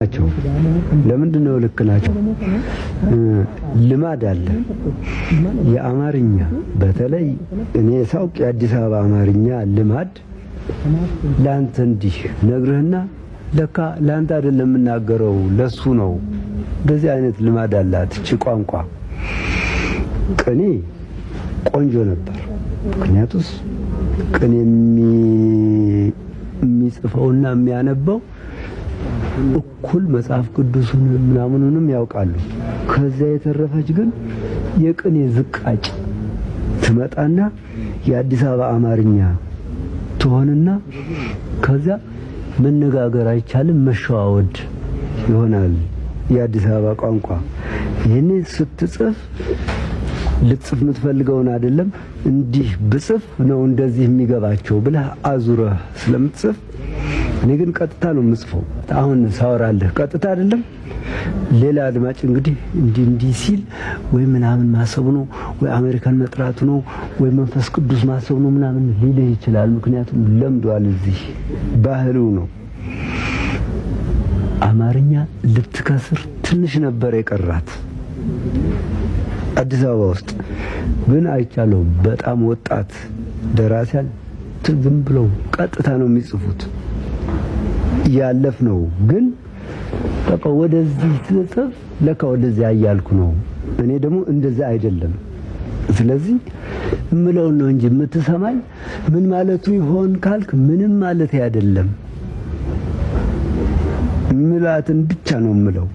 ናቸው። ለምንድን ነው ልክ ናቸው? ልማድ አለ። የአማርኛ በተለይ እኔ ሳውቅ የአዲስ አበባ አማርኛ ልማድ ላንተ እንዲህ ነግርህና ለካ ላንተ አይደለም የምናገረው ለሱ ነው። እንደዚህ አይነት ልማድ አላት እቺ ቋንቋ። ቅኔ ቆንጆ ነበር። ምክንያቱስ ቅኔ የሚጽፈውና የሚያነበው እኩል መጽሐፍ ቅዱስን ምናምኑንም ያውቃሉ። ከዛ የተረፈች ግን የቅኔ ዝቃጭ ትመጣና የአዲስ አበባ አማርኛ ትሆንና ከዛ መነጋገር አይቻልም፣ መሸዋወድ ይሆናል የአዲስ አበባ ቋንቋ። ይሄን ስትጽፍ ልጽፍ የምትፈልገውን አይደለም እንዲህ ብጽፍ ነው እንደዚህ የሚገባቸው ብለህ አዙረህ ስለምትጽፍ እኔ ግን ቀጥታ ነው የምጽፈው። አሁን ሳወራለህ ቀጥታ አይደለም። ሌላ አድማጭ እንግዲህ እንዲህ ሲል ወይ ምናምን ማሰቡ ነው ወይ አሜሪካን መጥራቱ ነው ወይ መንፈስ ቅዱስ ማሰቡ ነው ምናምን ሊልህ ይችላል። ምክንያቱም ለምዷል፣ እዚህ ባህሉ ነው። አማርኛ ልትከስር ትንሽ ነበር የቀራት አዲስ አበባ ውስጥ ግን አይቻለው። በጣም ወጣት ደራሲያን ዝም ብለው ቀጥታ ነው የሚጽፉት። ያለፍ ነው ግን በቃ ወደዚህ ትጽፍ ለካ ወደዚህ አያልኩ ነው። እኔ ደግሞ እንደዛ አይደለም። ስለዚህ እምለው ነው እንጂ የምትሰማኝ ምን ማለቱ ይሆን ካልክ ምንም ማለት አይደለም። ምላትን ብቻ ነው የምለው።